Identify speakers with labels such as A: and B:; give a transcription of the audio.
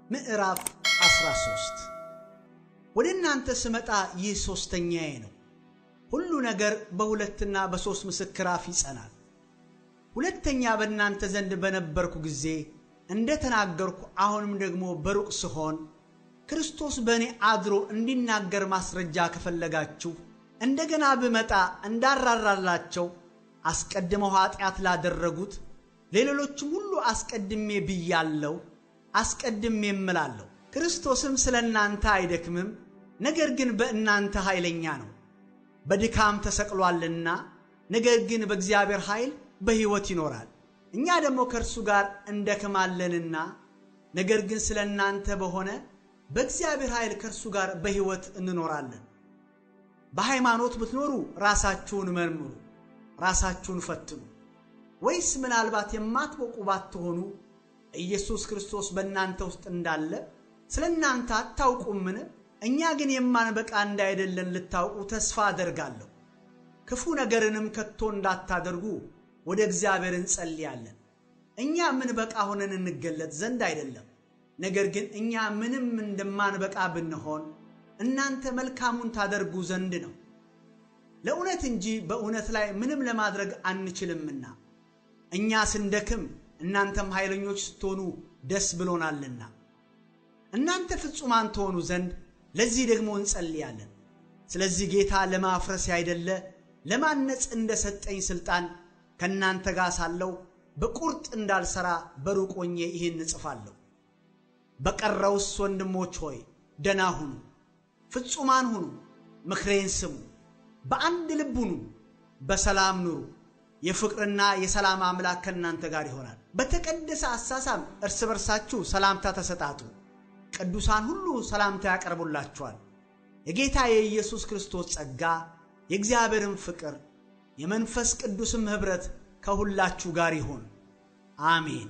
A: ምዕራፍ 13 ወደ እናንተ ስመጣ ይህ ሶስተኛዬ ነው። ሁሉ ነገር በሁለትና በሶስት ምስክር አፍ ይጸናል። ሁለተኛ በእናንተ ዘንድ በነበርኩ ጊዜ እንደተናገርኩ አሁንም ደግሞ በሩቅ ስሆን ክርስቶስ በእኔ አድሮ እንዲናገር ማስረጃ ከፈለጋችሁ እንደገና ብመጣ እንዳራራላቸው አስቀድመው ኃጢአት ላደረጉት ለሌሎችም ሁሉ አስቀድሜ ብያለሁ፣ አስቀድሜ እምላለሁ። ክርስቶስም ስለ እናንተ አይደክምም፣ ነገር ግን በእናንተ ኃይለኛ ነው። በድካም ተሰቅሏልና፣ ነገር ግን በእግዚአብሔር ኃይል በሕይወት ይኖራል። እኛ ደግሞ ከእርሱ ጋር እንደክማለንና፣ ነገር ግን ስለ እናንተ በሆነ በእግዚአብሔር ኃይል ከእርሱ ጋር በሕይወት እንኖራለን። በሃይማኖት ብትኖሩ ራሳችሁን መርምሩ፣ ራሳችሁን ፈትኑ። ወይስ ምናልባት የማትበቁ ባትሆኑ ኢየሱስ ክርስቶስ በእናንተ ውስጥ እንዳለ ስለ እናንተ አታውቁምን? እኛ ግን የማንበቃ እንዳይደለን ልታውቁ ተስፋ አደርጋለሁ። ክፉ ነገርንም ከቶ እንዳታደርጉ ወደ እግዚአብሔር እንጸልያለን። እኛ ምንበቃ ሆነን እንገለጥ ዘንድ አይደለም፣ ነገር ግን እኛ ምንም እንደማንበቃ ብንሆን እናንተ መልካሙን ታደርጉ ዘንድ ነው። ለእውነት እንጂ በእውነት ላይ ምንም ለማድረግ አንችልምና፣ እኛ ስንደክም እናንተም ኃይለኞች ስትሆኑ ደስ ብሎናልና፣ እናንተ ፍጹማን ትሆኑ ዘንድ ለዚህ ደግሞ እንጸልያለን። ስለዚህ ጌታ ለማፍረስ ያይደለ ለማነጽ እንደሰጠኝ ሥልጣን ከእናንተ ጋር ሳለሁ በቁርጥ እንዳልሠራ በሩቅ ሆኜ ይህን እጽፋለሁ። በቀረውስ ወንድሞች ሆይ ደና ሁኑ፣ ፍጹማን ሁኑ፣ ምክሬን ስሙ፣ በአንድ ልብ ሁኑ፣ በሰላም ኑሩ። የፍቅርና የሰላም አምላክ ከእናንተ ጋር ይሆናል። በተቀደሰ አሳሳም እርስ በርሳችሁ ሰላምታ ተሰጣጡ። ቅዱሳን ሁሉ ሰላምታ ያቀርቡላችኋል። የጌታ የኢየሱስ ክርስቶስ ጸጋ፣ የእግዚአብሔርም ፍቅር፣ የመንፈስ ቅዱስም ኅብረት ከሁላችሁ ጋር ይሁን። አሜን።